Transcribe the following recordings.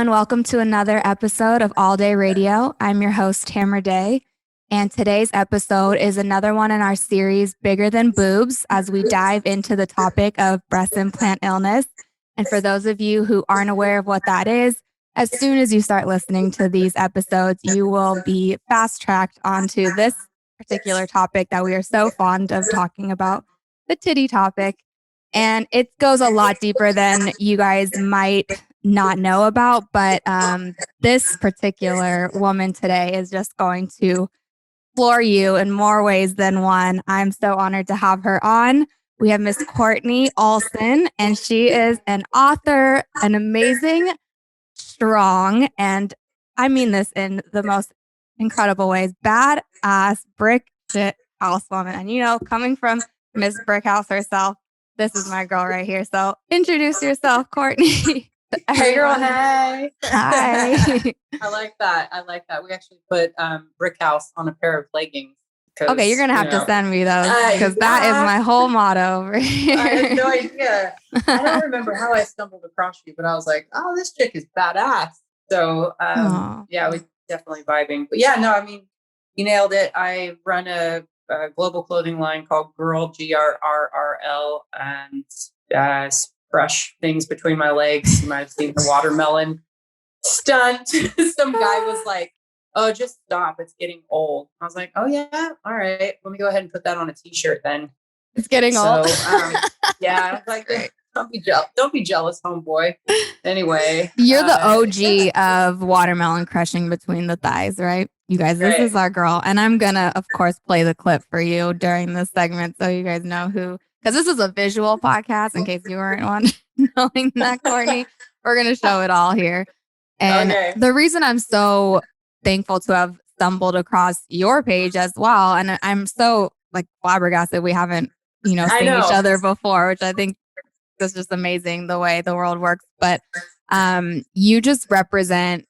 everyone. Welcome to another episode of All Day Radio. I'm your host, Tamara Day, and today's episode is another one in our series, Bigger Than Boobs, as we dive into the topic of breast implant illness. And for those of you who aren't aware of what that is, as soon as you start listening to these episodes, you will be fast-tracked onto this particular topic that we are so fond of talking about, the titty topic. And it goes a lot deeper than you guys might not know about, but this particular woman today is just going to floor you in more ways than one. I'm so honored to have her on. We have Miss Kortney Olson, and she is an author, an amazing, strong, and I mean this in the most incredible ways, badass brick shit housewoman. And you know, coming from Miss Brickhouse herself, this is my girl right here. So introduce yourself, Kortney. Hey girl, hey. Hi. I like that. We actually put Brick House on a pair of leggings. Okay, you're gonna have to send me those because that is my whole motto over here. I had no idea. I don't remember how I stumbled across you, but I was like, oh, this chick is badass. So yeah, we definitely vibing. But yeah, no, I mean, you nailed it. I run a global clothing line called Girl, GRRRL, and brush things between my legs. You might have seen the watermelon stunt. Some guy was like, oh, just stop. It's getting old. I was like, oh yeah. All right. Let me go ahead and put that on a t-shirt then. It's getting old. Yeah. I was like, don't be jealous, homeboy. Anyway. You're the OG of watermelon crushing between the thighs, right? You guys, this is our girl. And I'm going to, of course, play the clip for you during this segment so you guys know who. Because this is a visual podcast, in case you weren't knowing that, Kortney. We're going to show it all here. And the reason I'm so thankful to have stumbled across your page as well, and I'm so like flabbergasted we haven't, seen each other before, which I think is just amazing the way the world works. But you just represent,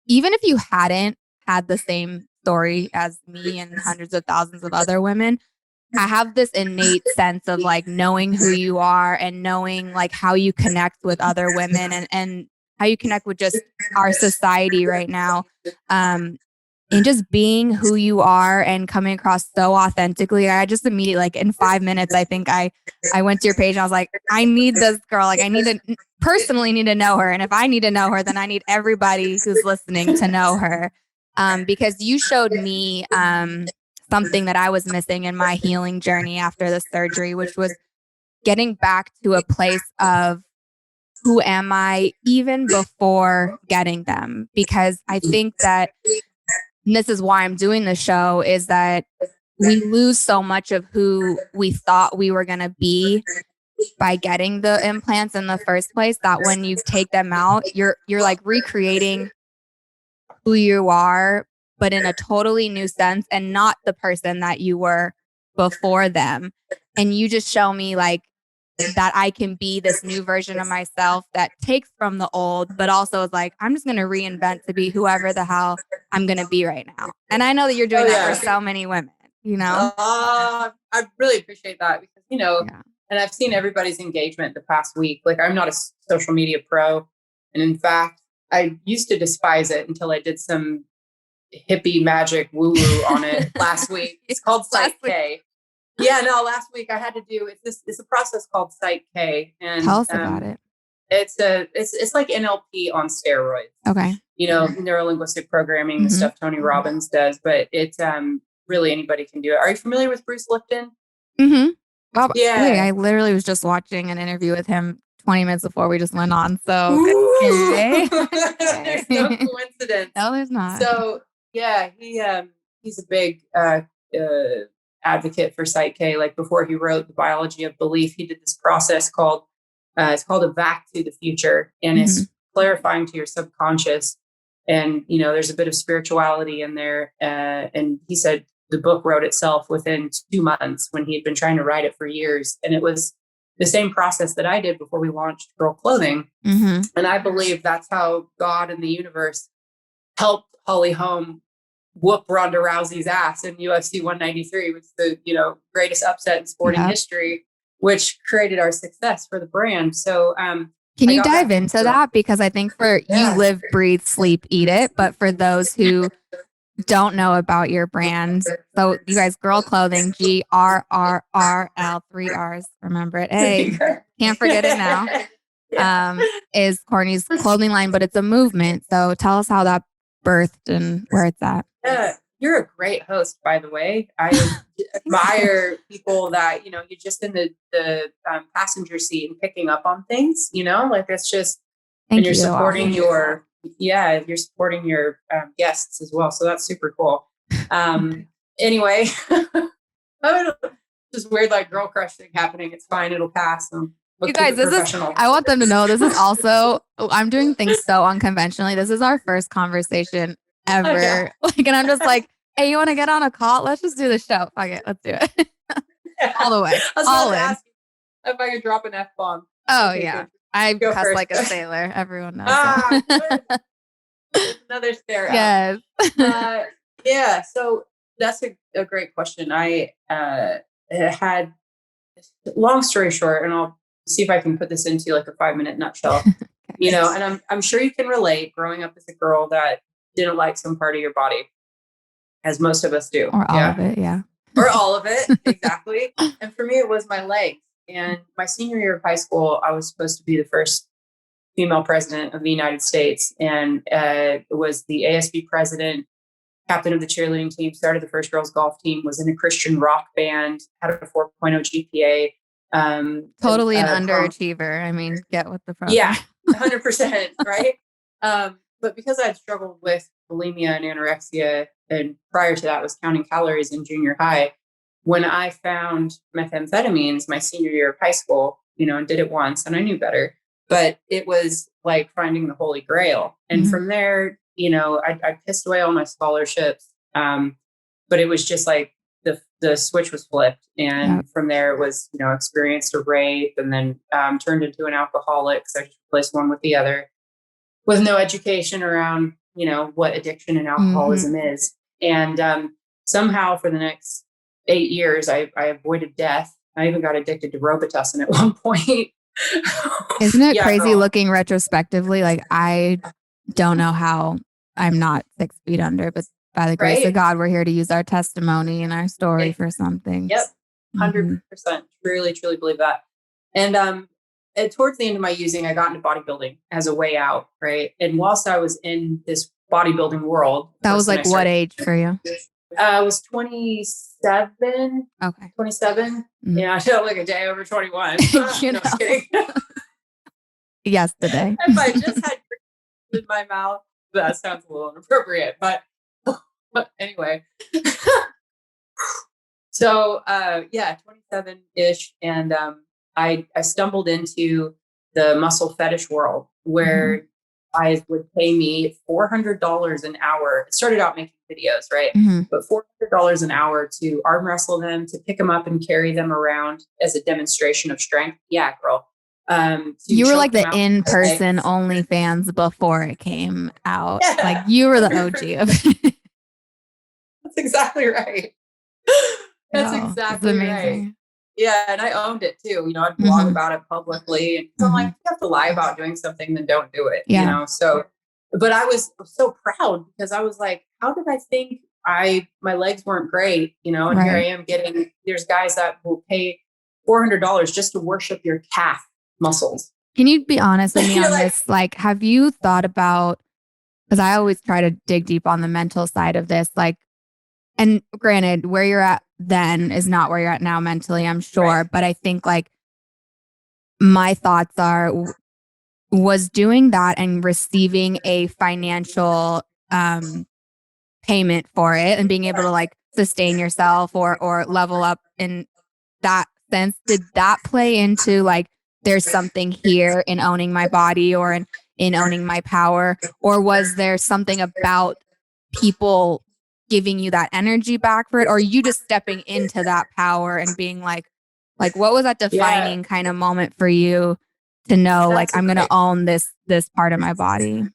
even if you hadn't had the same story as me and hundreds of thousands of other women, I have this innate sense of like knowing who you are and knowing like how you connect with other women and how you connect with just our society right now. And just being who you are and coming across so authentically. I just immediately, like in 5 minutes, I think I went to your page and I was like, I need this girl. Like I personally need to know her. And if I need to know her, then I need everybody who's listening to know her. Because you showed me something that I was missing in my healing journey after the surgery, which was getting back to a place of who am I even before getting them? Because I think that, and this is why I'm doing the show, is that we lose so much of who we thought we were going to be by getting the implants in the first place, that when you take them out, you're like recreating who you are, but in a totally new sense and not the person that you were before them. And you just show me like that I can be this new version of myself that takes from the old, but also is like, I'm just going to reinvent to be whoever the hell I'm going to be right now. And I know that you're doing that for so many women, I really appreciate that because, and I've seen everybody's engagement the past week. Like I'm not a social media pro. And in fact, I used to despise it until I did some hippie magic woo-woo on it last week. It's called Site K. Yeah, no, last week I had to do it's a process called Site K. And tell us about it. It's like NLP on steroids. Okay. Neuro-linguistic programming, the stuff Tony Robbins does, but it's really anybody can do it. Are you familiar with Bruce Lipton? Mm-hmm. Well, yeah. Wait, I literally was just watching an interview with him 20 minutes before we just went on. So okay. There's no coincidence. No, there's not. So yeah, he's a big advocate for Site K. Like before he wrote The Biology of Belief, he did this process called it's called a back to the future, and it's clarifying to your subconscious. And there's a bit of spirituality in there. And he said the book wrote itself within 2 months when he had been trying to write it for years. And it was the same process that I did before we launched Girl Clothing. And I believe that's how God and the universe helped Holly Holm whoop Ronda Rousey's ass in UFC 193, which is the greatest upset in sporting history, which created our success for the brand. So Can you dive into that? Because I think you live, breathe, sleep, eat it. But for those who don't know about your brand, so you guys, Girl Clothing, GRRRL, 3 R's. Remember it. Hey, can't forget it now. Is Kortney's clothing line, but it's a movement. So tell us how that birthed and where it's at. You're a great host, by the way. I admire people that, you're just in the passenger seat and picking up on things, like it's just, and you're supporting you're supporting your guests as well. So that's super cool. Anyway, just weird, like girl crush thing happening. It's fine. It'll pass. You guys, I want them to know this is also, I'm doing things so unconventionally. This is our first conversation ever. And I'm just like, hey, you want to get on a call? Let's just do the show. Fuck it. Let's do it. All the way. All in. Ask if I could drop an F-bomb. Oh, okay, yeah. I cuss first. Like a sailor. Everyone knows. Another stare. Yes. Yeah. So that's a great question. I had, long story short, and I'll see if I can put this into like a 5-minute nutshell, and I'm sure you can relate growing up as a girl that didn't like some part of your body, as most of us do. Or all of it. Yeah. Or all of it. Exactly. And for me, it was my legs. And my senior year of high school, I was supposed to be the first female president of the United States. And it was the ASB president, captain of the cheerleading team, started the first girls golf team, was in a Christian rock band, had a 4.0 GPA. Totally an underachiever. I mean, get with the program. Yeah, 100%. Right. But because I'd struggled with bulimia and anorexia, and prior to that was counting calories in junior high, when I found methamphetamines my senior year of high school, and did it once, and I knew better, but it was like finding the Holy Grail. And from there, I pissed away all my scholarships. But it was just like the switch was flipped. And from there it was, experienced a rape, and then turned into an alcoholic. So I just replaced one with the other, with no education around, what addiction and alcoholism is. And somehow for the next 8 years, I avoided death. I even got addicted to Robitussin at one point. Isn't it crazy looking retrospectively? Like, I don't know how I'm not 6 feet under, but by the grace of God, we're here to use our testimony and our story for something. Yep. 100%. Truly, truly believe that. And towards the end of my using, I got into bodybuilding as a way out. Right. And whilst I was in this bodybuilding world. That was like what age for you? I was 27. Okay. 27. Yeah. I felt like a day over 21. No, just kidding. Yesterday. If I just had in my mouth, that sounds a little inappropriate, but anyway. So, 27-ish. And I stumbled into the muscle fetish world where guys would pay me $400 an hour. It started out making videos, right? But $400 an hour to arm wrestle them, to pick them up and carry them around as a demonstration of strength. Yeah, girl. You were like the in-person OnlyFans before it came out. Yeah. Like you were the OG of it. That's exactly right. That's exactly right. Yeah, and I owned it too. I'd blog about it publicly, and I'm like, you have to lie about doing something, then don't do it. Yeah. So, but I was so proud because I was like, how did I think my legs weren't great? And here I am there's guys that will pay $400 just to worship your calf muscles. Can you be honest with me on this? Like, have you thought about, because I always try to dig deep on the mental side of this, like, and granted, where you're at then is not where you're at now mentally, I'm sure. Right. But I think like my thoughts are, was doing that and receiving a financial payment for it and being able to like sustain yourself or level up in that sense, did that play into like, there's something here in owning my body or in owning my power? Or was there something about people giving you that energy back for it? Or are you just stepping into that power and being like what was that defining kind of moment for you to know I'm going to own this part of my body?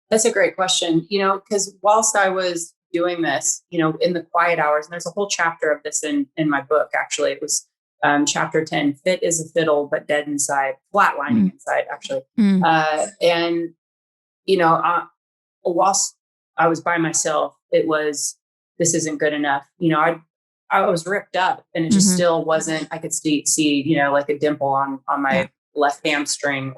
That's a great question. Because whilst I was doing this, in the quiet hours, and there's a whole chapter of this in my book, actually, it was chapter 10, fit is a fiddle, but dead inside, flatlining inside, actually. And, you know, whilst I was by myself, it was, this isn't good enough. You know, I was ripped up and it just still wasn't, I could see, you know, like a dimple on my left hamstring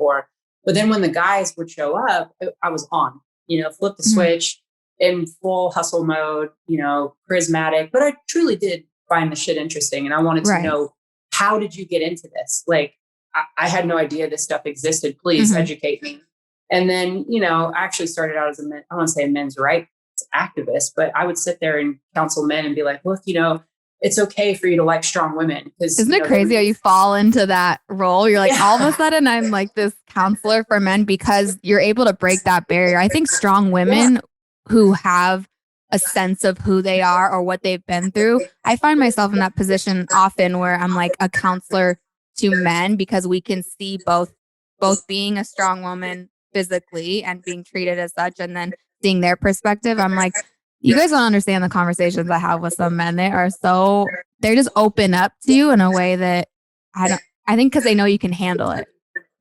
but then when the guys would show up, I was on, you know, flip the switch in full hustle mode, you know, charismatic, but I truly did find the shit interesting. And I wanted to know, how did you get into this? Like, I had no idea this stuff existed. Please educate me. And then, you know, I actually started out as I don't want to say a men's rights activist, but I would sit there and counsel men and be like, look, you know, it's okay for you to like strong women. Isn't it crazy how you fall into that role? You're like, all of a sudden I'm like this counselor for men, because you're able to break that barrier. I think strong women who have a sense of who they are or what they've been through, I find myself in that position often where I'm like a counselor to men, because we can see both being a strong woman physically and being treated as such, and then seeing their perspective. I'm like, you guys don't understand the conversations I have with some men. They're just open up to you in a way that I think because they know you can handle it.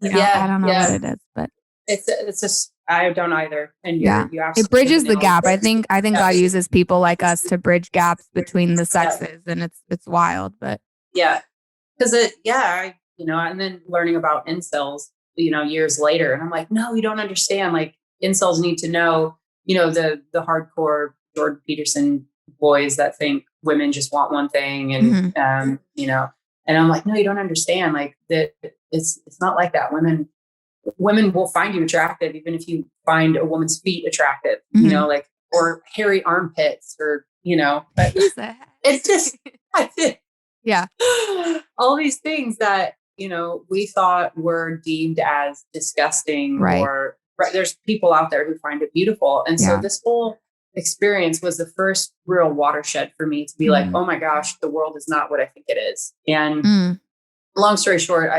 You know, I don't know what it is, but it's just, I don't either. And it bridges the gap. I think God uses people like us to bridge gaps between the sexes, and it's wild, but because you know, and then learning about incels, you know, years later, and I'm like, no, you don't understand. Like, incels need to know, you know, the hardcore Jordan Peterson boys that think women just want one thing, and you know, and I'm like, no, you don't understand. Like, that it's not like that. Women will find you attractive even if you find a woman's feet attractive, you know, like, or hairy armpits, or, you know, but it's just all these things that, you know, we thought were deemed as disgusting, or there's people out there who find it beautiful. And so this whole experience was the first real watershed for me to be like, oh my gosh, the world is not what I think it is. And long story short,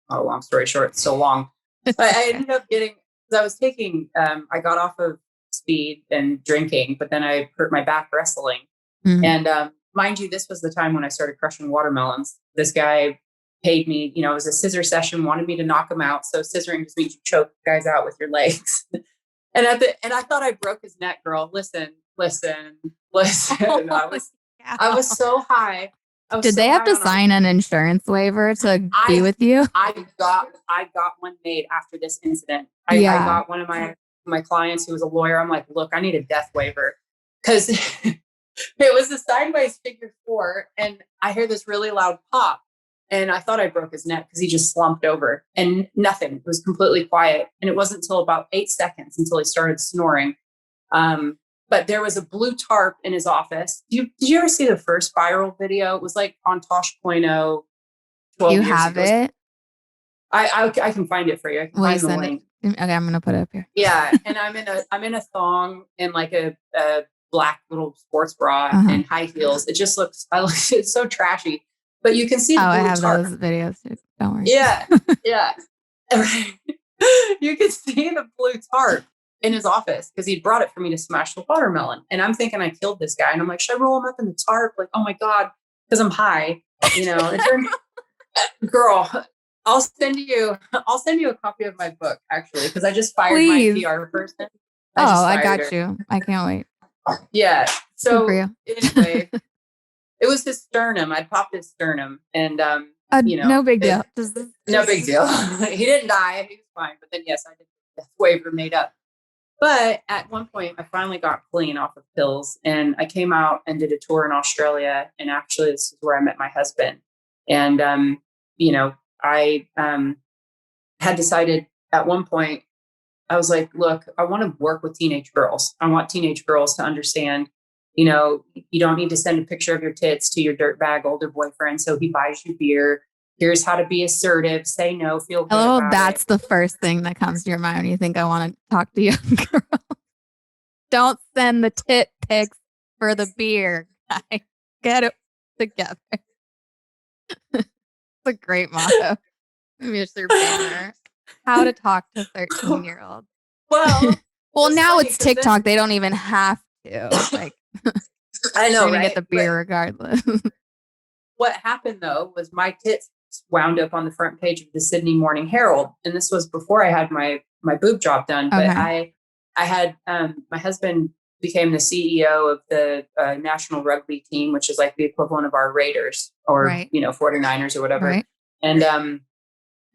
long story short, it's so long, but I ended up getting, I was taking, I got off of speed and drinking, but then I hurt my back wrestling. And mind you, this was the time when I started crushing watermelons. This guy paid me, you know, it was a scissor session, wanted me to knock him out. So scissoring just means you choke guys out with your legs. And I thought I broke his neck, girl. Listen. I was so high. Did they have to sign an insurance waiver to be with you? I got one made after this incident. I got one of my clients who was a lawyer. I'm like, look, I need a death waiver, because it was a sideways figure 4, and I hear this really loud pop. And I thought I broke his neck because he just slumped over, and nothing. It was completely quiet. And it wasn't until about 8 seconds until he started snoring. But there was a blue tarp in his office. Did you ever see the first viral video? It was like on Tosh.0. You have it? I can find it for you. I can find the link. Okay, I'm gonna put it up here. Yeah, and I'm in a thong and like a black little sports bra and high heels. It just looks. It's so trashy. But you can see the blue I have tarp. those videos too. Don't worry. Yeah. You can see the blue tarp in his office because he brought it for me to smash the watermelon. And I'm thinking I killed this guy. And I'm like, should I roll him up in the tarp? Like, oh my God, because I'm high, you know. Girl, I'll send you a copy of my book, actually, because I just fired my PR person. I got you. I can't wait. Yeah. So anyway, it was his sternum. I popped his sternum, and you know, no big deal. No big deal. He didn't die. He was fine. But then, yes, I did the death waiver made up. But at one point, I finally got clean off of pills, and I came out and did a tour in Australia. And actually, this is where I met my husband. And you know, I had decided at one point, I was like, look, I want to work with teenage girls. I want teenage girls to understand, you know, you don't need to send a picture of your tits to your dirtbag older boyfriend so he buys you beer. Here's how to be assertive, say no, feel good. Oh, that's the first thing that comes to your mind when you think I want to talk to young girls. Don't send the tit pics for the beer. Get it together. It's a great motto. Maybe it's your banner. How to talk to 13-year-olds. Well, now it's TikTok. They don't even have to. Like, I know, you're gonna get the beer regardless. what happened though was my tits wound up on the front page of the Sydney Morning Herald, and this was before I had my boob job done. Okay. But I had my husband became the CEO of the national rugby team, which is like the equivalent of our Raiders or Right. 49ers or whatever. Right. And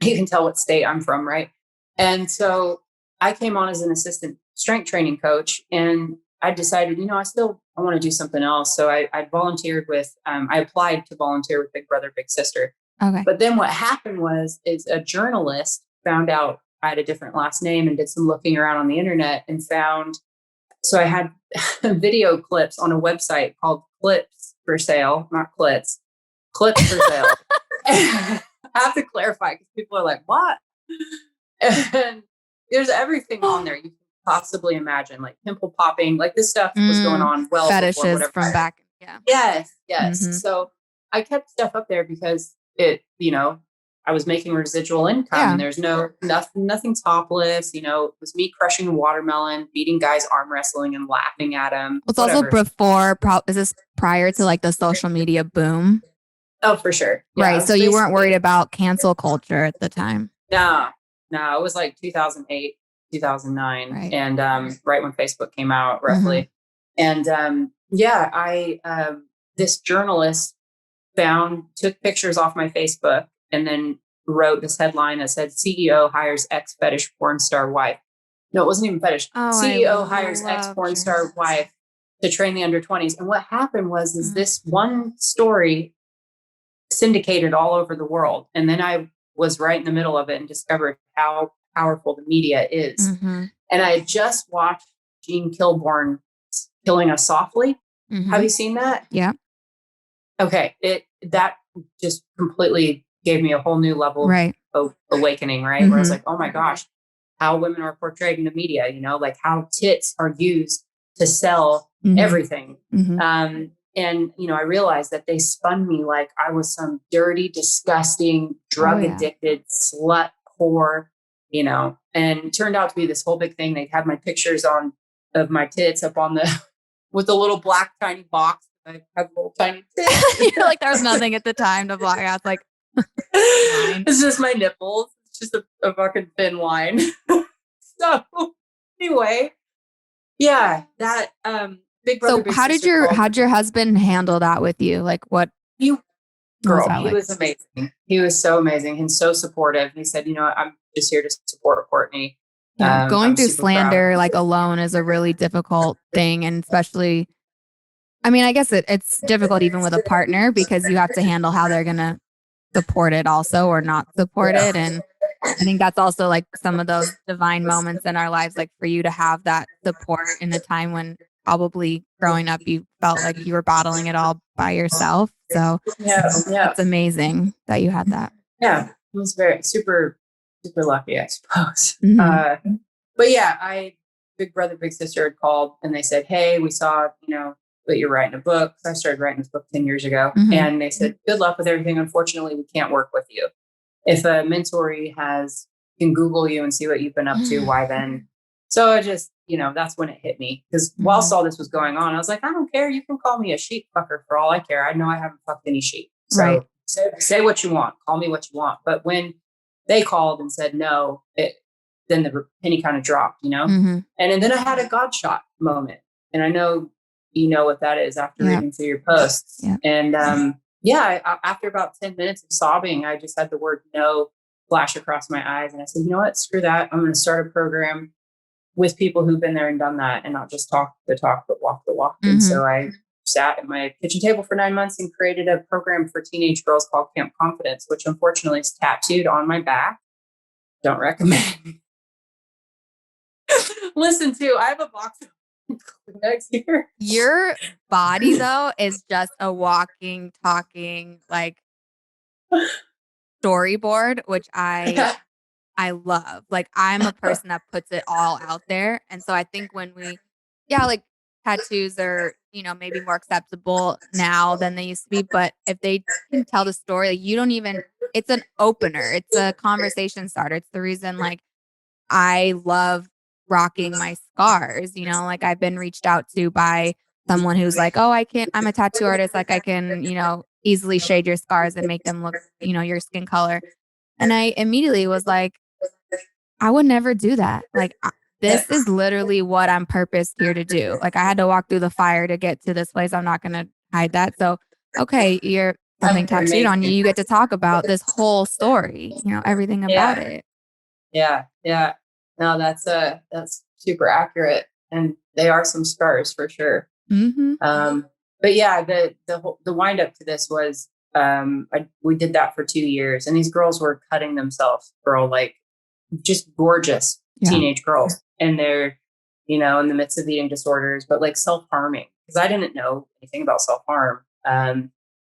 you can tell what state I'm from, right? And so I came on as an assistant strength training coach, and I decided, I want to do something else. So I volunteered with, I applied to volunteer with Big Brother, Big Sister. Okay. But then what happened is a journalist found out I had a different last name and did some looking around on the internet and found, so I had video clips on a website called Clips for Sale, not Clits, Clips for Sale. I have to clarify because people are like, what? And there's everything on there you can possibly imagine, like pimple popping, like this stuff was going on well fetishes before whatever. From back. Yeah. Yes. Mm-hmm. So I kept stuff up there because it, I was making residual income, and there's nothing topless, it was me crushing a watermelon, beating guys arm wrestling and laughing at them. It's also before, is this prior to like the social media boom? Oh, for sure. Yeah, right. So you weren't worried about cancel culture at the time? No, it was like 2008, 2009. Right. And right when Facebook came out, roughly. Mm-hmm. And this journalist took pictures off my Facebook and then wrote this headline that said CEO hires ex-fetish porn star wife. No, it wasn't even fetish. CEO hires ex-porn star wife to train the under 20s. And what happened was this one story syndicated all over the world. And then I was right in the middle of it and discovered how powerful the media is. Mm-hmm. And I had just watched Gene Kilborn Killing Us Softly. Mm-hmm. Have you seen that? Yeah. Okay. That just completely gave me a whole new level of awakening, right? Mm-hmm. Where I was like, oh my gosh, how women are portrayed in the media, like how tits are used to sell everything. Mm-hmm. And, I realized that they spun me like I was some dirty, disgusting, drug addicted slut whore, and it turned out to be this whole big thing. They had my pictures of my tits up on with a little black tiny box. I have little tiny tits. You're like, there's nothing at the time to block out. Like, it's just my nipples. It's just a fucking thin line. So anyway, yeah, that, Big Brother. So how'd your husband handle that with you? Like he was amazing. He was so amazing and so supportive. He said, I'm just here to support Kortney. Yeah, going through slander like alone is a really difficult thing. And especially, I mean, I guess it's difficult even with a partner because you have to handle how they're going to support it also or not support it. And I think that's also like some of those divine moments in our lives, like for you to have that support in a time when probably growing up, you felt like you were battling it all by yourself. So it's amazing that you had that. Yeah, it was very super, super lucky, I suppose. Mm-hmm. But yeah, Big Brother, Big Sister had called and they said, hey, we saw, that you're writing a book. So I started writing this book 10 years ago. Mm-hmm. And they said, good luck with everything. Unfortunately, we can't work with you. If a mentoree can Google you and see what you've been up to, why then? So I just, that's when it hit me. Because whilst all this was going on, I was like, I don't care. You can call me a sheep fucker for all I care. I know I haven't fucked any sheep. So say what you want. Call me what you want. But when they called and said no, then the penny kind of dropped, Mm-hmm. And then I had a God shot moment. And I know you know what that is after reading through your posts. Yeah. And after about 10 minutes of sobbing, I just had the word no flash across my eyes. And I said, you know what? Screw that. I'm going to start a program with people who've been there and done that and not just talk the talk, but walk the walk. Mm-hmm. And so I sat at my kitchen table for 9 months and created a program for teenage girls called Camp Confidence, which unfortunately is tattooed on my back. Don't recommend. Listen to, I have a box of next year. Your body though is just a walking, talking like storyboard, which I love. Like I'm a person that puts it all out there. And so I think when like tattoos are, maybe more acceptable now than they used to be. But if they can tell the story, like you don't even, it's an opener. It's a conversation starter. It's the reason like I love rocking my scars, like I've been reached out to by someone who's like, oh, I'm a tattoo artist. Like I can, easily shade your scars and make them look, your skin color. And I immediately was like, I would never do that. Like, this is literally what I'm purposed here to do. Like, I had to walk through the fire to get to this place. I'm not going to hide that. So, okay, something tattooed on you. You get to talk about this whole story, everything about it. Yeah. Yeah. No, that's super accurate. And they are some scars for sure. Mm-hmm. But yeah, the wind up to this was, we did that for 2 years, and these girls were cutting themselves, like just gorgeous teenage girls. And they're, in the midst of eating disorders, but like self-harming, because I didn't know anything about self-harm.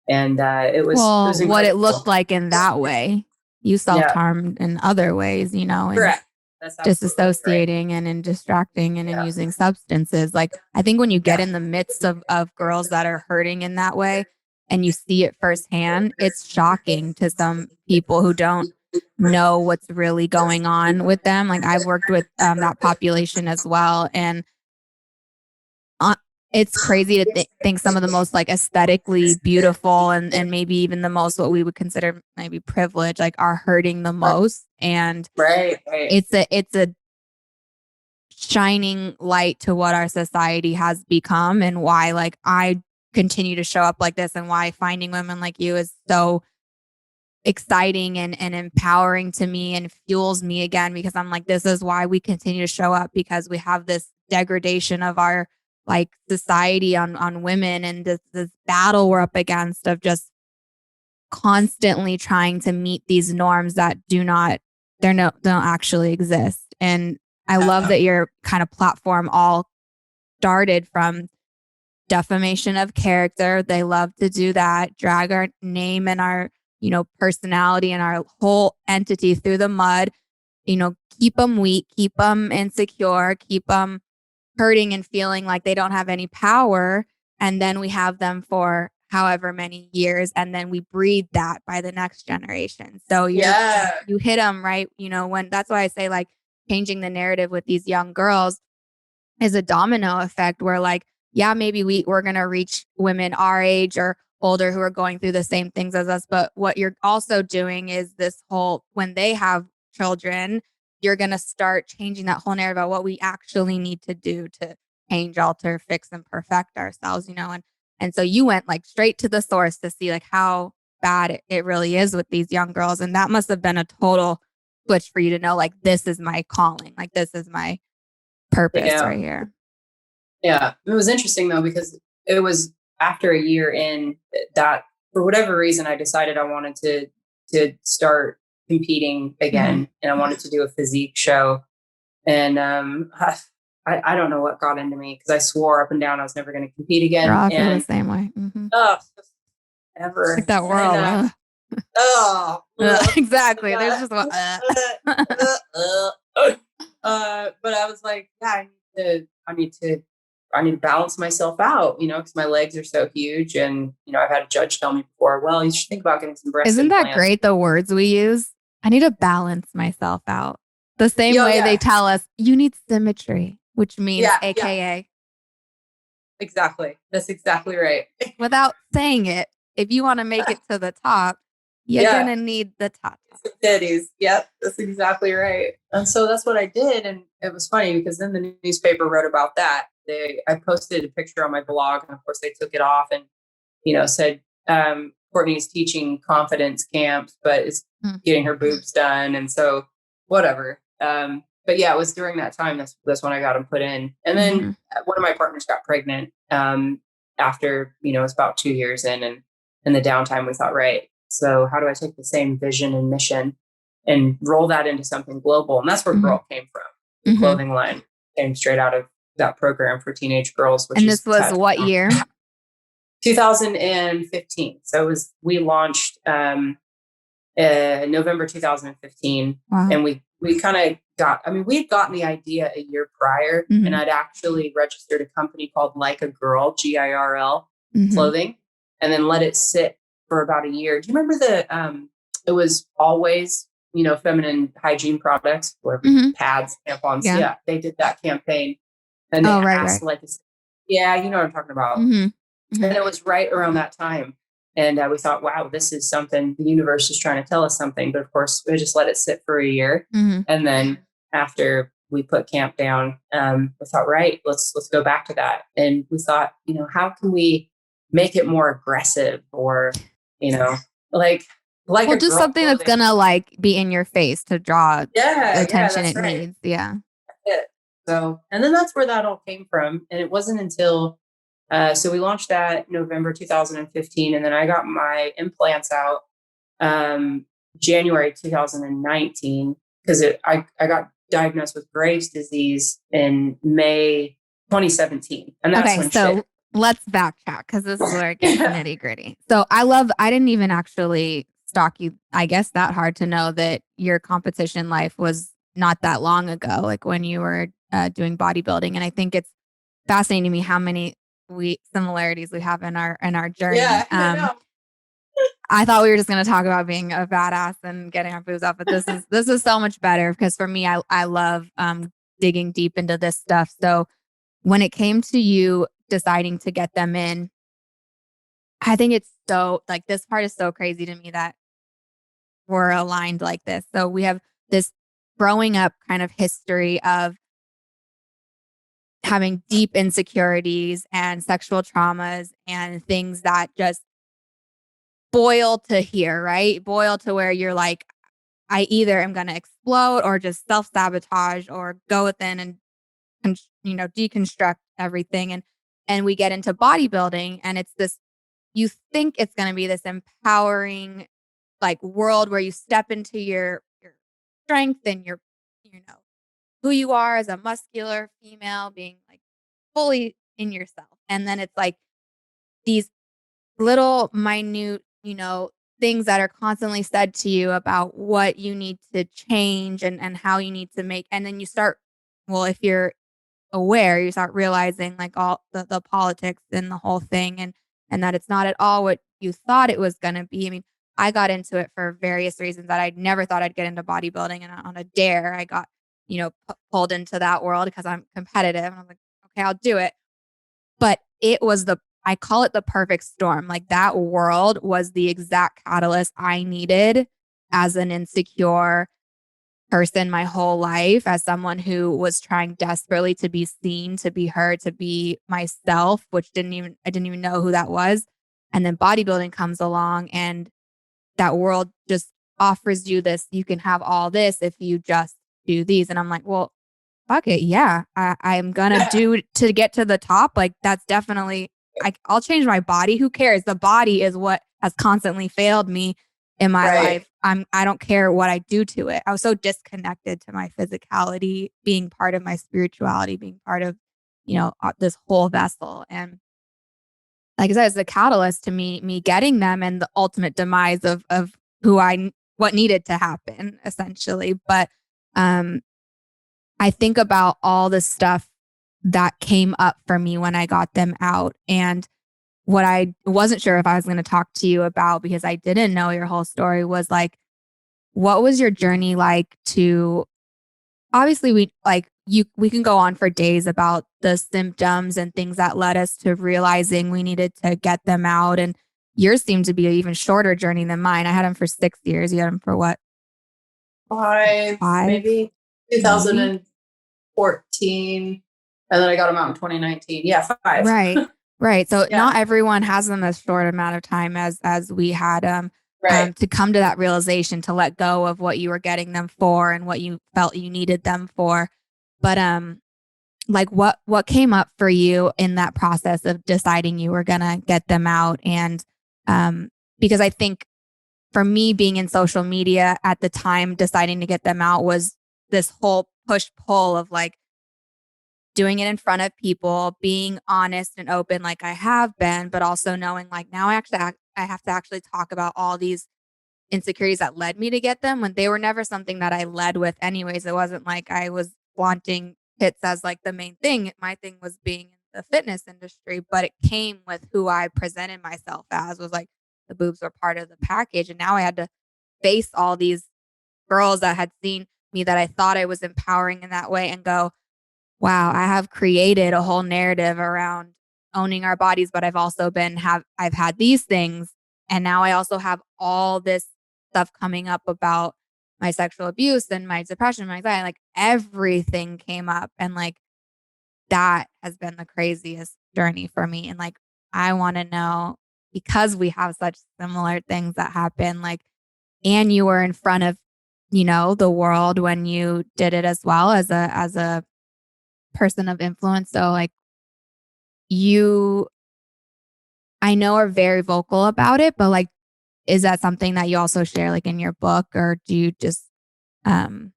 It was what it looked like in that way. You self-harmed in other ways, and correct. That's disassociating right. and in distracting and in using substances. Like, I think when you get in the midst of girls that are hurting in that way and you see it firsthand, it's shocking to some people who don't know what's really going on with them. Like, I've worked with that population as well. And it's crazy to think some of the most like aesthetically beautiful and maybe even the most what we would consider maybe privileged, like, are hurting the most. And right. It's a shining light to what our society has become, and why like I continue to show up like this, and why finding women like you is so exciting and empowering to me and fuels me again, because I'm like, this is why we continue to show up, because we have this degradation of our like society on women, and this battle we're up against of just constantly trying to meet these norms that don't actually exist. And I love that your kind of platform all started from defamation of character. They love to do that, drag our name and our, personality and our whole entity through the mud, keep them weak, keep them insecure, keep them hurting and feeling like they don't have any power. And then we have them for however many years, and then we breed that by the next generation. So you hit them right. When that's why I say like changing the narrative with these young girls is a domino effect, where like, yeah, maybe we're going to reach women our age or older who are going through the same things as us. But what you're also doing is this whole, when they have children, you're going to start changing that whole narrative about what we actually need to do to change, alter, fix, and perfect ourselves, and so you went like straight to the source to see like how bad it really is with these young girls. And that must have been a total switch for you to know, like, this is my calling, like, this is my purpose right here. Yeah. It was interesting though, because it was after a year in that, for whatever reason, I decided I wanted to start competing again. And I wanted to do a physique show. And I don't know what got into me, because I swore up and down I was never going to compete again. I feel the same way. Ever. Like that world. Exactly. There's just one. But I was like, yeah, I need to balance myself out, because my legs are so huge. And, I've had a judge tell me before, well, you should think about getting some breast implants. Isn't that great? The words we use. I need to balance myself out. The same way they tell us you need symmetry, which means AKA. Yeah. Exactly. That's exactly right. Without saying it, if you want to make it to the top, you're going to need the top. Titties. Yep. That's exactly right. And so that's what I did. And it was funny, because then the newspaper wrote about that. I posted a picture on my blog, and of course they took it off and, said, Kortney's teaching confidence camps, but is getting her boobs done. And so whatever. But yeah, it was during that time. That's when I got them put in. And then one of my partners got pregnant, after, it was about 2 years in, and in the downtime we thought, right, so how do I take the same vision and mission and roll that into something global? And that's where Girl came from. The clothing line came straight out of that program for teenage girls. And this was what year? 2015. So we launched November 2015. Wow. And we kind of we had gotten the idea a year prior, and I'd actually registered a company called Like a Girl, GIRL clothing, and then let it sit for about a year. Do you remember it was Always, feminine hygiene products, pads, tampons. Yeah. They did that campaign. And they asked, like, yeah, you know what I'm talking about. And it was right around that time. And we thought, wow, this is something, the universe is trying to tell us something. But of course, we just let it sit for a year. And then after we put camp down, we thought, right, let's go back to that. And we thought, how can we make it more aggressive, or, like well, just something that's gonna like be in your face to draw attention it needs. Yeah. So, and then that's where that all came from. And it wasn't until so we launched that November 2015, and then I got my implants out January 2019, because I got diagnosed with Graves' disease in May 2017, and that's when so let's backtrack, because this is where it gets nitty gritty. So I didn't even actually stalk you, I guess, that hard to know that your competition life was not that long ago, like when you were doing bodybuilding. And I think it's fascinating to me how many similarities we have in our journey. Yeah, I thought we were just going to talk about being a badass and getting our boobs off, but this is so much better, because for me, I love digging deep into this stuff. So when it came to you deciding to get them in, I think it's so, like, this part is so crazy to me that we're aligned like this. So we have this growing up kind of history of having deep insecurities and sexual traumas and things that just boil to here, right? Boil to where you're like, I either am going to explode or just self-sabotage or go within and, deconstruct everything. And we get into bodybuilding, and it's this, you think it's going to be this empowering, like, world where you step into your strength and your, who you are as a muscular female, being like fully in yourself. And then it's like these little minute, things that are constantly said to you about what you need to change and how you need to make. And then you start, well, if you're aware, you start realizing like all the politics and the whole thing, and that it's not at all what you thought it was going to be. I mean, I got into it for various reasons that I never thought I'd get into bodybuilding. And on a dare, I got, pulled into that world because I'm competitive. And I'm like, okay, I'll do it. But it was I call it the perfect storm. Like, that world was the exact catalyst I needed as an insecure person my whole life, as someone who was trying desperately to be seen, to be heard, to be myself, which I didn't even know who that was. And then bodybuilding comes along, and that world just offers you this, you can have all this if you just do these. And I'm like, well, fuck it. Yeah, I'm going to do to get to the top. Like, that's definitely, I'll change my body. Who cares? The body is what has constantly failed me in my life. I don't care what I do to it. I was so disconnected to my physicality being part of my spirituality, being part of, this whole vessel. And like I said, it's the catalyst to me getting them, and the ultimate demise of what needed to happen, essentially. But I think about all the stuff that came up for me when I got them out, and what I wasn't sure if I was going to talk to you about, because I didn't know your whole story, was like, what was your journey like to, obviously we can go on for days about the symptoms and things that led us to realizing we needed to get them out. And yours seemed to be an even shorter journey than mine. I had them for 6 years. You had them for what? Five, maybe 2014. And then I got them out in 2019. Yeah, 5. Right. So not everyone has them as short amount of time as we had to come to that realization, to let go of what you were getting them for and what you felt you needed them for. But like what came up for you in that process of deciding you were gonna get them out? And because I think for me, being in social media at the time, deciding to get them out was this whole push pull of like doing it in front of people, being honest and open like I have been, but also knowing like now I have to actually talk about all these insecurities that led me to get them, when they were never something that I led with anyways. It wasn't like I was wanting hits as like the main thing. My thing was being in the fitness industry, but it came with who I presented myself as, was like the boobs were part of the package. And now I had to face all these girls that had seen me that I thought I was empowering in that way and go, wow, I have created a whole narrative around owning our bodies, but I've also I've had these things, And now I also have all this stuff coming up about my sexual abuse and my depression, my anxiety, like everything came up. And like that has been the craziest journey for me. And like, I want to know, because we have such similar things that happen, like, and you were in front of, you know, the world when you did it as well as a person of influence. So like you, I know, are very vocal about it, but like, is that something that you also share like in your book, or do you just, do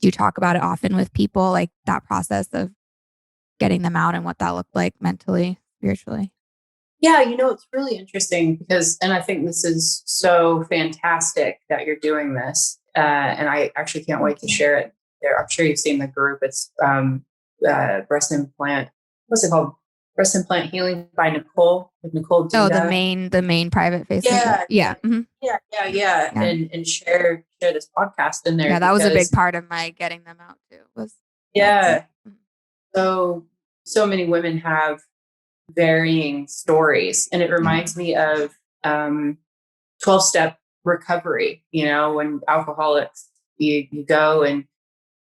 you talk about it often with people, like that process of getting them out and what that looked like mentally, spiritually? Yeah, it's really interesting because, and I think this is so fantastic that you're doing this. And I actually can't wait to share it there. I'm sure you've seen the group. It's breast implant. What's it called? Breast implant healing by Nicole. With Nicole Oh, Duda. the main private Facebook group. Yeah. Mm-hmm. Yeah. And share this podcast in there. Yeah, that was a big part of my getting them out too. Was So many women have varying stories, and it reminds me of 12-step recovery. When alcoholics, you go and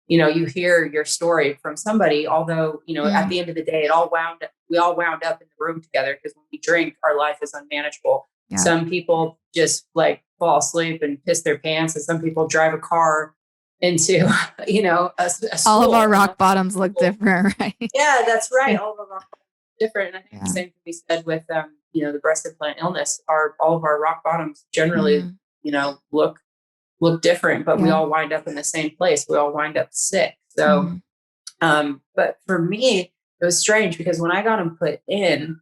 you hear your story from somebody, although at the end of the day we all wound up in the room together, because when we drink, our life is unmanageable. Some people just like fall asleep and piss their pants, and some people drive a car into a all of our rock bottoms look different, right? Yeah, that's right. All of our rock bottoms are different. And I think the same can be said with the breast implant illness. All of our rock bottoms generally look different, but we all wind up in the same place. We all wind up sick. So but for me, it was strange, because when I got them put in,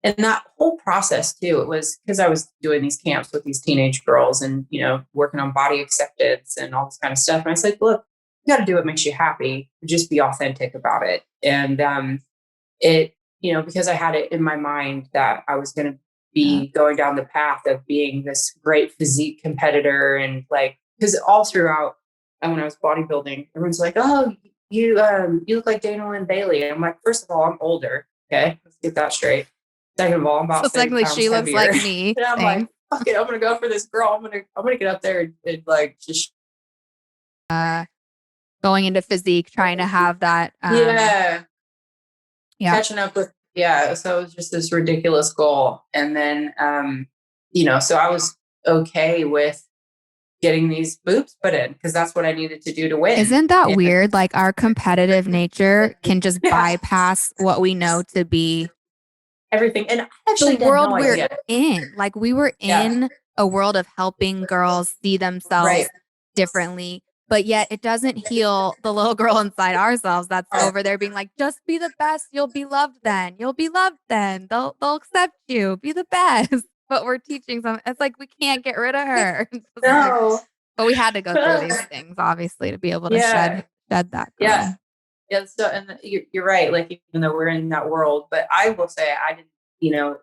and that whole process too, it was because I was doing these camps with these teenage girls and, working on body acceptance and all this kind of stuff. And I said, look, you got to do what makes you happy. Just be authentic about it. And it, because I had it in my mind that I was going to be going down the path of being this great physique competitor. And like, because all throughout, and when I was bodybuilding, everyone's like, oh, you look like Dana Lynn Bailey. And I'm like, first of all, I'm older. Okay, let's get that straight. Second of all, I'm about 30 pounds she looks heavier. like me. And I'm like, fuck it, I'm gonna go for this girl. I'm gonna get up there and like just going into physique, trying to have that catching up with so it was just this ridiculous goal. And then so I was okay with getting these boobs put in, because that's what I needed to do to win. Isn't that weird? Like our competitive nature can just bypass what we know to be everything. And actually the world we're in. Like we were in a world of helping girls see themselves differently, but yet it doesn't heal the little girl inside ourselves that's over there being like, just be the best. You'll be loved then. You'll be loved then. They'll accept you. Be the best. But we're teaching them. It's like we can't get rid of her. No. But we had to go through these things, obviously, to be able to shed that girl. Yeah. So, and you're right. Like, even though we're in that world, but I will say I didn't,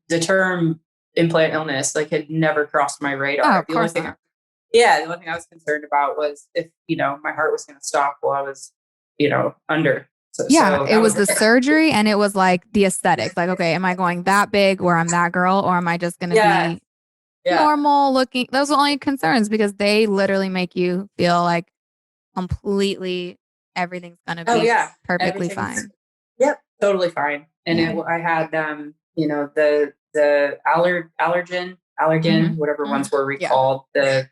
the term implant illness, like, had never crossed my radar. Oh, of course not. The only thing I was concerned about was if, my heart was going to stop while I was, under. So it was the surgery, and it was like the aesthetics. Like, okay, am I going that big where I'm that girl, or am I just going to be normal looking? Those are only concerns, because they literally make you feel like completely everything's going to be perfectly fine. Yep, totally fine. And I had, the allergen, whatever ones were recalled, the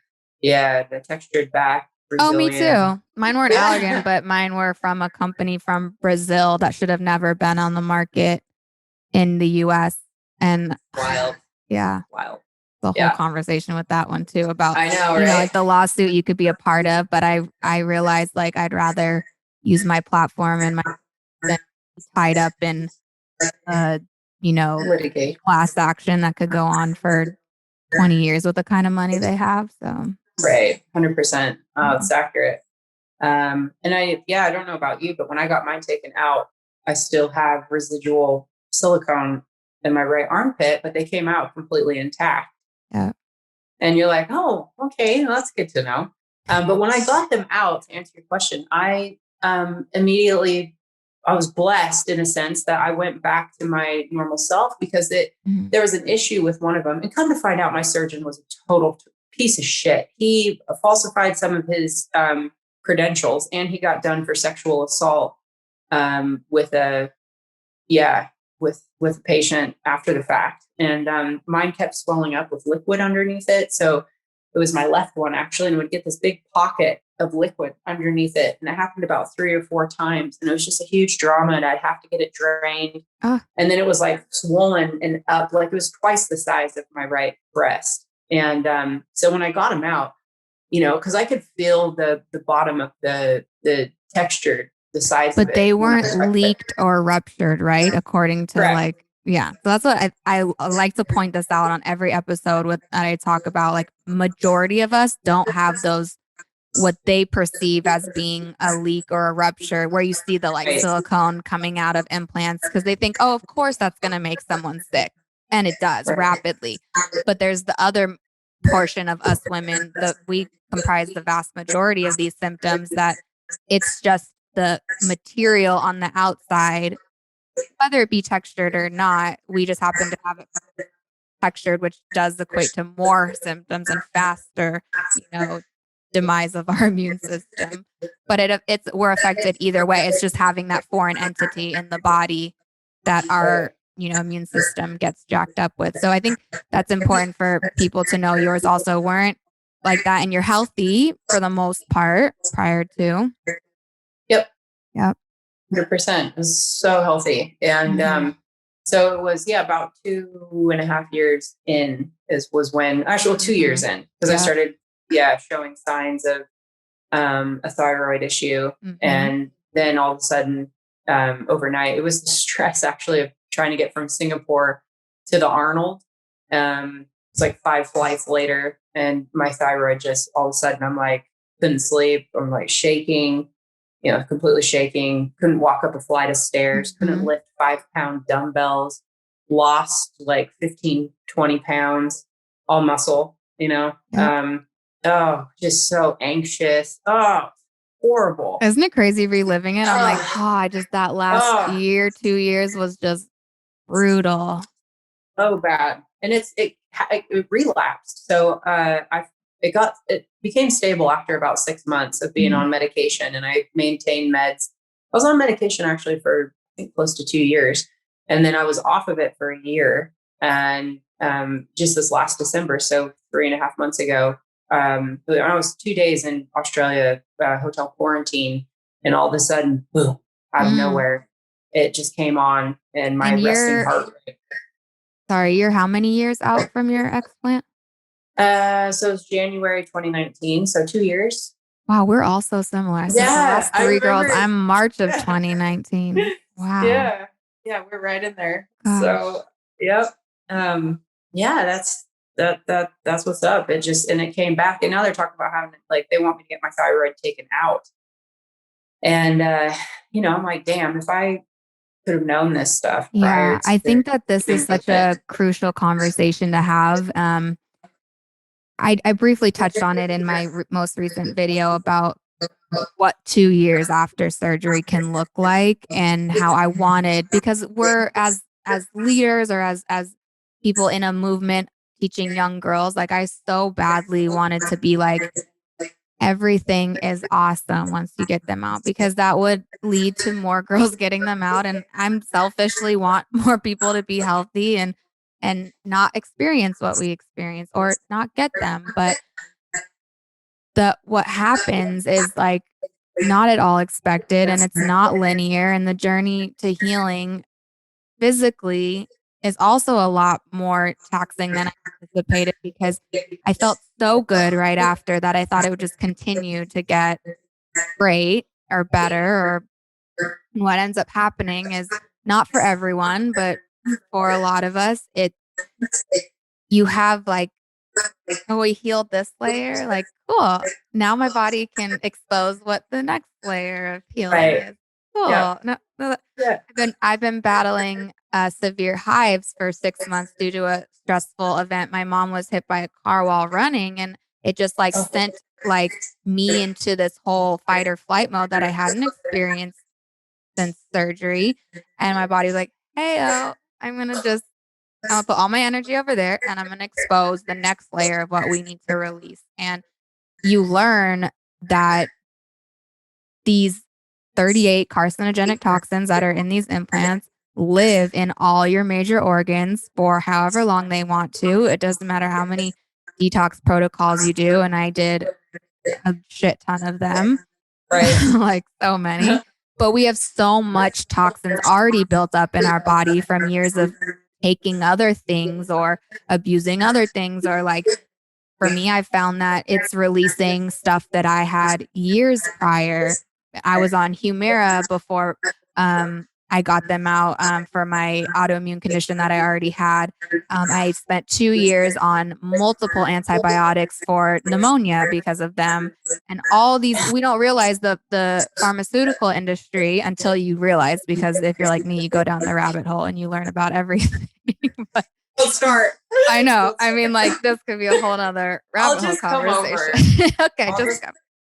textured back. Brazilian. Oh, me too. Mine weren't allergen, but mine were from a company from Brazil that should have never been on the market in the US. And wild. Wild. The whole conversation with that one too, about, I know, right? Like the lawsuit you could be a part of, but I realized like I'd rather use my platform and my than tied up in class action that could go on for 20 years with the kind of money they have. So right, 100%. It's accurate. And I don't know about you, but when I got mine taken out, I still have residual silicone in my right armpit, but they came out completely intact. Yeah. And you're like, oh, okay, well, that's good to know. But when I got them out, to answer your question, I immediately was blessed in a sense that I went back to my normal self, because there was an issue with one of them. And come to find out, my surgeon was a total piece of shit. He falsified some of his credentials, and he got done for sexual assault with a patient after the fact. And mine kept swelling up with liquid underneath it. So it was my left one, actually, and would get this big pocket of liquid underneath it. And it happened about 3 or 4 times. And it was just a huge drama, and I'd have to get it drained. And then it was like swollen and up, like it was twice the size of my right breast. And so when I got them out, because I could feel the bottom of the texture, the size of it. But they weren't leaked or ruptured, right? According to Correct. So that's what I like to point this out on every episode that I talk about. Like, majority of us don't have those, what they perceive as being a leak or a rupture, where you see the silicone coming out of implants, because they think, oh, of course that's going to make someone sick. And it does rapidly. But there's the other portion of us women that we comprise the vast majority of these symptoms, that it's just the material on the outside, whether it be textured or not. We just happen to have it textured, which does equate to more symptoms and faster, demise of our immune system. But we're affected either way. It's just having that foreign entity in the body that our immune system gets jacked up with. So I think that's important for people to know. Yours also weren't like that, and you're healthy for the most part prior to. Yep. 100%. It was so healthy. And so it was, about 2.5 years in was when, actually 2 years in, because I started, showing signs of a thyroid issue. And then all of a sudden, overnight, it was the stress actually of trying to get from Singapore to the Arnold. It's like 5 flights later, and my thyroid just, all of a sudden, I'm like, couldn't sleep. I'm like shaking, completely shaking. Couldn't walk up a flight of stairs. Couldn't lift 5-pound dumbbells. Lost like 15, 20 pounds, all muscle, just so anxious. Oh, horrible. Isn't it crazy reliving it? I'm like, that last year, 2 years was just brutal. So bad. And it relapsed. So it became stable after about 6 months of being on medication, and I maintained meds. I was on medication actually for, I think, close to 2 years. And then I was off of it for a year. And just this last December, so 3.5 months ago, I was 2 days in Australia, hotel quarantine, and all of a sudden, boom, out of nowhere, it just came on, and my resting heart rate. Sorry, you're how many years out from your explant? So it's January 2019, so 2 years. Wow, we're all so similar. The last 3 girls, I'm March of 2019. Wow. Yeah, we're right in there. Gosh. So, yep. That's what's up. It came back, and now they're talking about having, like, they want me to get my thyroid taken out. And, I'm like, damn, if I could have known this stuff. Yeah, I think that this is such a crucial conversation to have. I briefly touched on it in my most recent video about what 2 years after surgery can look like, and how I wanted, because we're as leaders, or as people in a movement teaching young girls, like, I so badly wanted to be like, everything is awesome once you get them out, because that would lead to more girls getting them out. And I'm selfishly want more people to be healthy and not experience what we experience, or not get them. But what happens is, like, not at all expected, and it's not linear. And the journey to healing physically is also a lot more taxing than I anticipated, because I felt so good right after that. I thought it would just continue to get great or better. Or what ends up happening is, not for everyone, but for a lot of us, you have like, oh, we healed this layer. Like, cool. Now my body can expose what the next layer of healing is. Cool. Yeah. I've been battling severe hives for 6 months due to a stressful event. My mom was hit by a car while running, and it just sent me into this whole fight or flight mode that I hadn't experienced since surgery. And my body's like, hey, I'm going to put all my energy over there and I'm going to expose the next layer of what we need to release. And you learn that these 38 carcinogenic toxins that are in these implants live in all your major organs for however long they want to. It doesn't matter how many detox protocols you do. And I did a shit ton of them, Right. like so many. But we have so much toxins already built up in our body from years of taking other things or abusing other things, or like for me, I found that it's releasing stuff that I had years prior. I was on Humira before I got them out for my autoimmune condition that I already had. I spent 2 years on multiple antibiotics for pneumonia because of them. And all these, we don't realize the pharmaceutical industry until you realize, because if you're like me, you go down the rabbit hole and you learn about everything. But let's start. I know. I mean, like, this could be a whole nother rabbit hole conversation. Okay,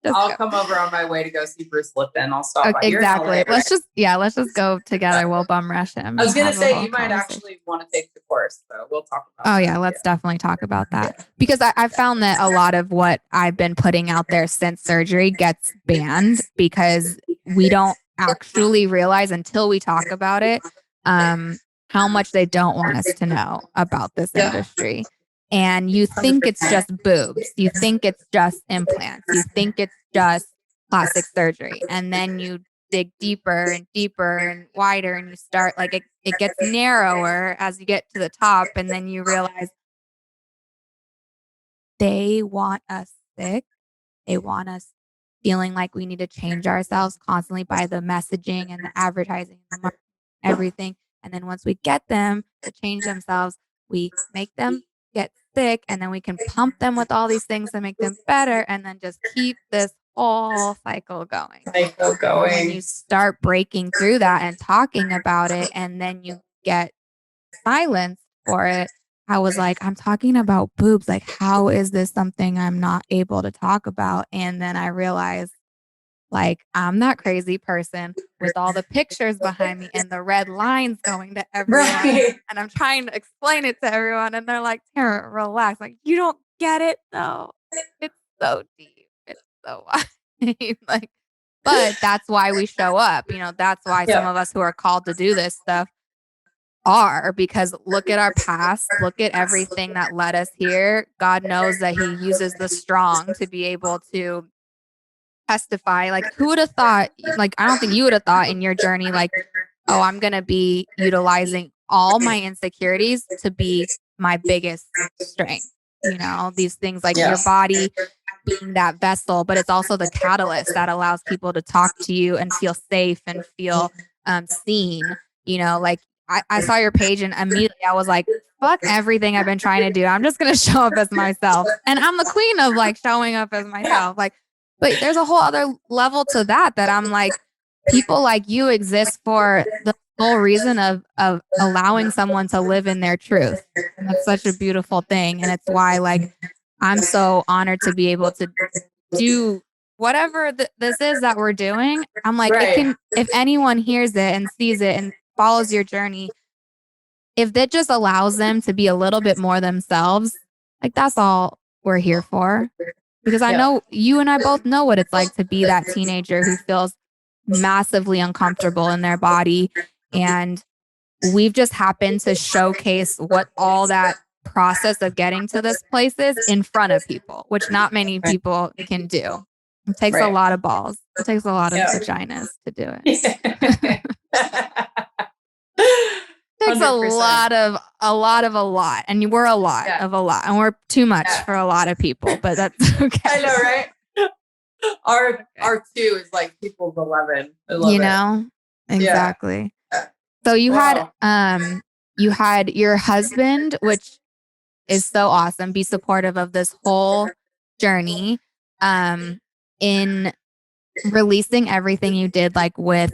I'll come over on my way to go see Bruce Lipton. I'll stop by exactly. Let's just go together. We'll bum rush him. I was gonna say you might actually want to take the course, so we'll talk about that. Yeah, let's definitely talk about that. Because I found that a lot of what I've been putting out there since surgery gets banned because we don't actually realize until we talk about it how much they don't want us to know about this industry. And you think it's just boobs. You think it's just implants. You think it's just plastic surgery. And then you dig deeper and deeper and wider, and you start like it gets narrower as you get to the top. And then you realize they want us sick. They want us feeling like we need to change ourselves constantly by the messaging and the advertising and the marketing, everything. And then once we get them to change themselves, we make them get sick, and then we can pump them with all these things to make them better, and then just keep this whole cycle going. When you start breaking through that and talking about it, and then you get silence for it, I was like, I'm talking about boobs. Like, how is this something I'm not able to talk about? And then I realized, like, I'm that crazy person with all the pictures behind me and the red lines going to everyone. Right. And I'm trying to explain it to everyone. And they're like, Tara, relax. Like, you don't get it though. It's so deep. It's so wide. Like, but that's why we show up. You know, that's why some of us who are called to do this stuff are, because look at our past, look at everything that led us here. God knows that He uses the strong to be able to testify. Like, who would have thought, like, I don't think you would have thought in your journey, like, oh, I'm going to be utilizing all my insecurities to be my biggest strength. You know, these things like your body being that vessel, but it's also the catalyst that allows people to talk to you and feel safe and feel seen. You know, like I saw your page and immediately I was like, fuck everything I've been trying to do. I'm just going to show up as myself. And I'm the queen of like showing up as myself. Like, but there's a whole other level to that I'm like, people like you exist for the whole reason of allowing someone to live in their truth. And that's such a beautiful thing. And it's why, like, I'm so honored to be able to do whatever this is that we're doing. I'm like, it can, if anyone hears it and sees it and follows your journey, if that just allows them to be a little bit more themselves, like, that's all we're here for. Because I know you and I both know what it's like to be that teenager who feels massively uncomfortable in their body. And we've just happened to showcase what all that process of getting to this place is in front of people, which not many people can do. It takes a lot of balls. It takes a lot of vaginas to do it. It takes 100%. a lot. And we're a lot of a lot. And we're too much for a lot of people, but that's okay. I know, right? Our 2 is like people's 11. I love you know? It. Exactly. Yeah. So you had your husband, which is so awesome, be supportive of this whole journey, in releasing everything you did, like with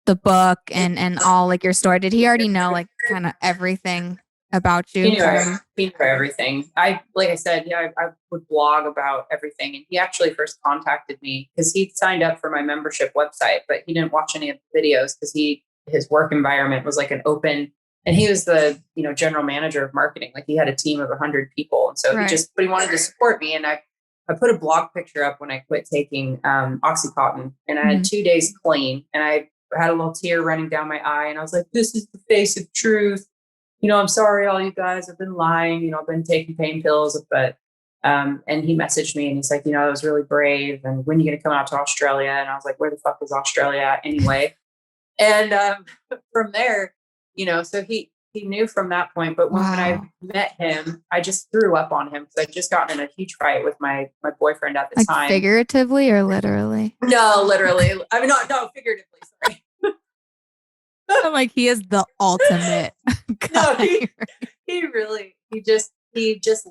the book and all, like, your story. Did he already know, like, kind of everything about you? He knew everything. Like I said, I would blog about everything. And he actually first contacted me because he signed up for my membership website, but he didn't watch any of the videos because his work environment was like an open, and he was the, general manager of marketing. Like he had a team of 100 people. And so but he wanted to support me. And I put a blog picture up when I quit taking Oxycontin, and I had 2 days clean, and I had a little tear running down my eye, and I was like, this is the face of truth. I'm sorry, all you guys, I've been lying, I've been taking pain pills, but, and he messaged me and he's like, that was really brave. And when are you going to come out to Australia? And I was like, where the fuck is Australia at anyway? And, from there, so he knew from that point, but when I met him, I just threw up on him because I'd just gotten in a huge fight with my boyfriend at the time. Figuratively or literally? No, literally. I mean, no, figuratively, sorry. I'm like, he is the ultimate guy. No, he just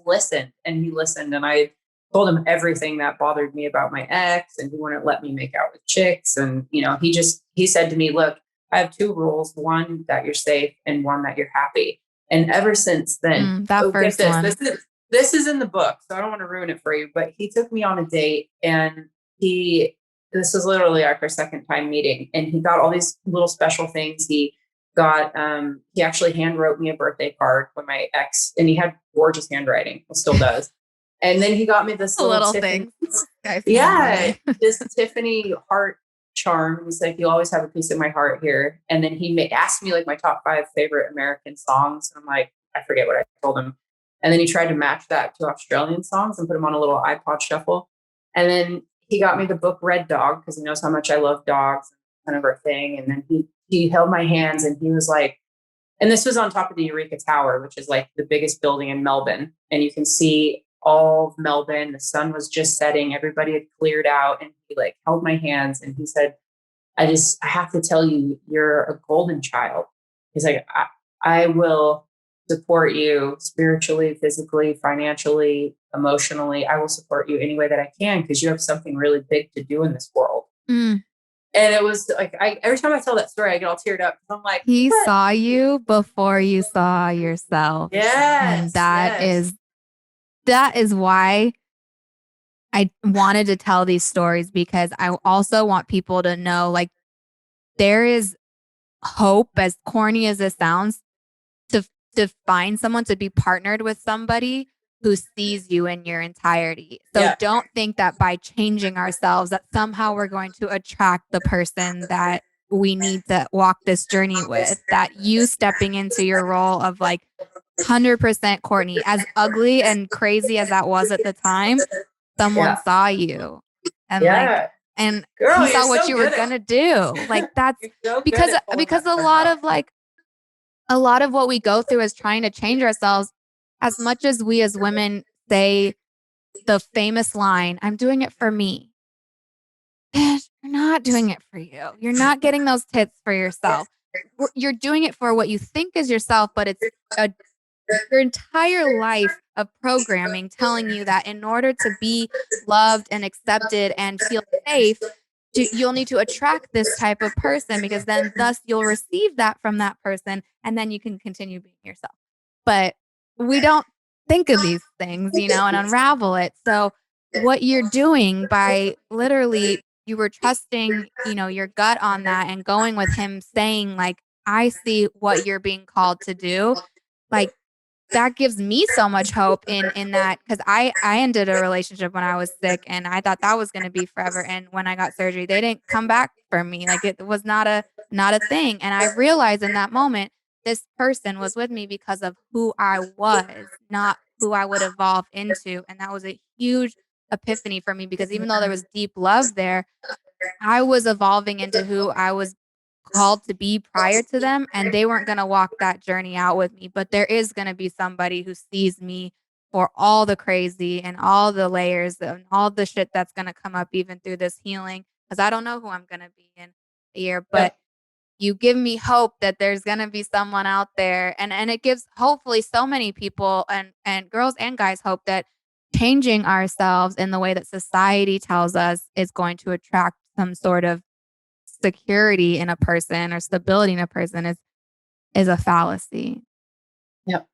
listened, and I told him everything that bothered me about my ex, and he wouldn't let me make out with chicks. And, he said to me, look, I have 2 rules, one that you're safe and one that you're happy. And ever since then, this is in the book, so I don't want to ruin it for you, but he took me on a date, and this was literally our second time meeting, and he got all these little special things. He actually hand wrote me a birthday card when my ex, and he had gorgeous handwriting, he still does. And then he got me this little Tiffany, this Tiffany heart charm. He's like, you always have a piece of my heart here. And then he asked me like my top 5 favorite American songs. And I'm like, I forget what I told him. And then he tried to match that to Australian songs and put them on a little iPod shuffle. And then he got me the book Red Dog because he knows how much I love dogs, kind of our thing. And then he held my hands and he was like, and this was on top of the Eureka Tower, which is like the biggest building in Melbourne. And you can see all of Melbourne. The sun was just setting. Everybody had cleared out. And he like held my hands and he said, I have to tell you, you're a golden child. He's like, I will support you spiritually, physically, financially, emotionally. I will support you any way that I can because you have something really big to do in this world. And it was like, every time I tell that story, I get all teared up. I'm like, he saw you before you saw yourself. Yes. And that is why I wanted to tell these stories, because I also want people to know, like, there is hope, as corny as it sounds, to find someone, to be partnered with somebody who sees you in your entirety. So don't think that by changing ourselves that somehow we're going to attract the person that we need to walk this journey with. That you stepping into your role of like 100% Kortney, as ugly and crazy as that was at the time, someone saw you and and girl, he saw what you were gonna do. Like that's because a lot of what we go through is trying to change ourselves. As much as we as women say the famous line, I'm doing it for me. Bitch, you're not doing it for you. You're not getting those tits for yourself. You're doing it for what you think is yourself, but it's your entire life of programming telling you that in order to be loved and accepted and feel safe, you'll need to attract this type of person, because then thus you'll receive that from that person and then you can continue being yourself. But we don't think of these things, and unravel it. So what you're doing by literally, you were trusting, your gut on that and going with him saying like, I see what you're being called to do. Like, that gives me so much hope in that, because I ended a relationship when I was sick and I thought that was going to be forever. And when I got surgery, they didn't come back for me. Like, it was not a thing. And I realized in that moment, this person was with me because of who I was, not who I would evolve into. And that was a huge epiphany for me, because even though there was deep love there, I was evolving into who I was called to be prior to them, and they weren't going to walk that journey out with me. But there is going to be somebody who sees me for all the crazy and all the layers and all the shit that's going to come up even through this healing, because I don't know who I'm going to be in a year. But you give me hope that there's going to be someone out there, and it gives hopefully so many people and girls and guys hope that changing ourselves in the way that society tells us is going to attract some sort of security in a person or stability in a person is a fallacy. Yep.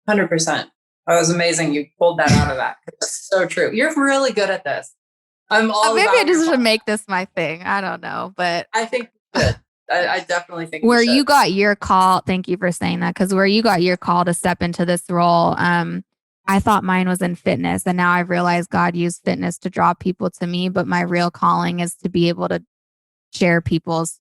100%. That was amazing. You pulled that out of that. It's so true. You're really good at this. I'm all maybe about I just should make this my thing. I don't know, but I think you should. I definitely think where you you got your call. Thank you for saying that, because where you got your call to step into this role, I thought mine was in fitness, and now I've realized God used fitness to draw people to me. But my real calling is to be able to share people's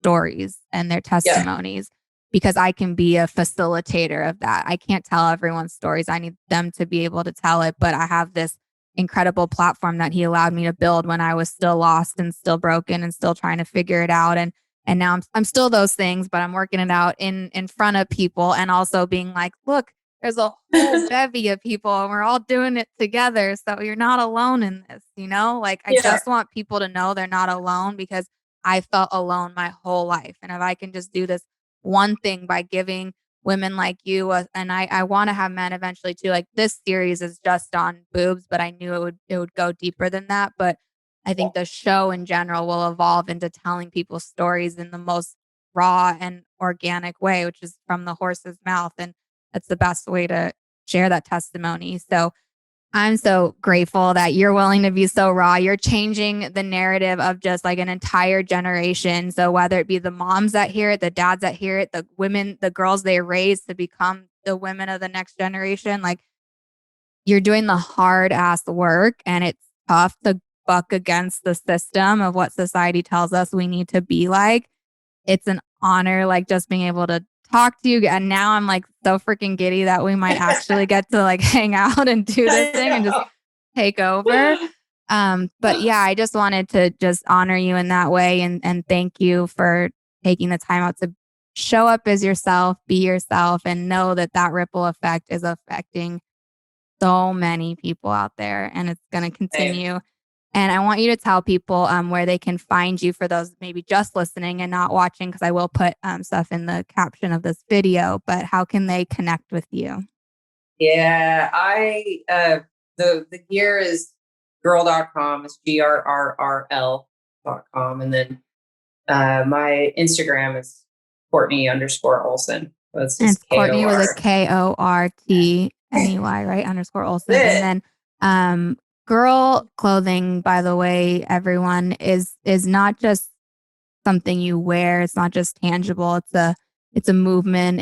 stories and their testimonies, because I can be a facilitator of that. I can't tell everyone's stories. I need them to be able to tell it. But I have this incredible platform that he allowed me to build when I was still lost and still broken and still trying to figure it out. And now I'm still those things, but I'm working it out in front of people, and also being like, look, there's a whole bevy of people and we're all doing it together. So you're not alone in this, Like I just want people to know they're not alone, because I felt alone my whole life. And if I can just do this one thing by giving women like you, and I want to have men eventually too. Like this series is just on boobs, but I knew it would go deeper than that. But I think the show in general will evolve into telling people stories in the most raw and organic way, which is from the horse's mouth. And that's the best way to share that testimony. So I'm so grateful that you're willing to be so raw. You're changing the narrative of just like an entire generation. So whether it be the moms that hear it, the dads that hear it, the women, the girls they raise to become the women of the next generation, like you're doing the hard ass work, and it's tough to buck against the system of what society tells us we need to be like. It's an honor, like just being able to talk to you. And now I'm like so freaking giddy that we might actually get to like hang out and do this thing and just take over. But yeah, I just wanted to just honor you in that way, and thank you for taking the time out to show up as yourself, be yourself, and know that that ripple effect is affecting so many people out there, and it's going to continue. And I want you to tell people where they can find you, for those maybe just listening and not watching, because I will put stuff in the caption of this video. But how can they connect with you? Yeah, the gear is girl.com. It's GRRRL.com. And then my Instagram is Kortney_Olson. So it's just Kortney with a KORTNEY, right? _Olson. And then girl clothing, by the way, everyone, is not just something you wear. It's not just tangible. It's a movement.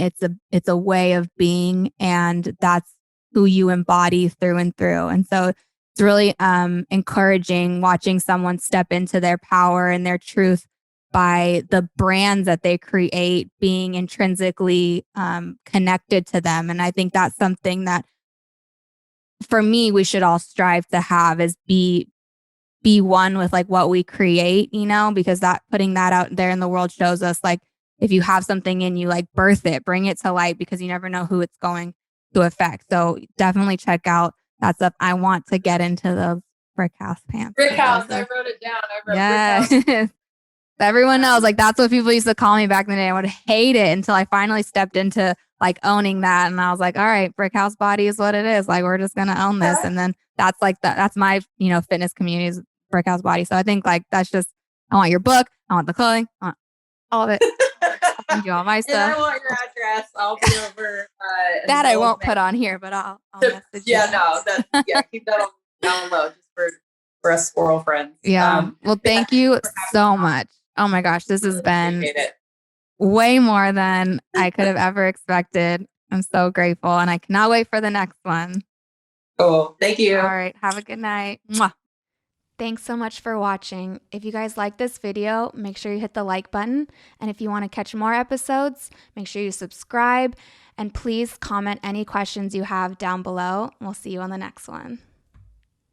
It's a way of being, and that's who you embody through and through. And so it's really encouraging watching someone step into their power and their truth by the brands that they create being intrinsically connected to them. And I think that's something that, for me, we should all strive to have, is be one with like what we create, because that, putting that out there in the world, shows us like, if you have something in you, like birth it, bring it to light, because you never know who it's going to affect. So definitely check out that stuff. I want to get into those brick house pants. Brick house. I wrote it down. I wrote brick house. Everyone knows, like, that's what people used to call me back in the day. I would hate it until I finally stepped into like owning that. And I was like, all right, brick house body is what it is. Like, we're just going to own this. And then that's like, that's my, fitness community's brick house body. So I think like, that's just, I want your book. I want the clothing. I want all of it. I'll send you all my stuff. And I want your address. I'll be over. That I won't put on here, but I'll message you. Keep that on down low, just for us squirrel friends. Yeah. Well, thank you so much. Oh my gosh, this has been way more than I could have ever expected. I'm so grateful, and I cannot wait for the next one. Cool. Thank you. All right. Have a good night. Mwah. Thanks so much for watching. If you guys like this video, make sure you hit the like button. And if you want to catch more episodes, make sure you subscribe. And please comment any questions you have down below. We'll see you on the next one.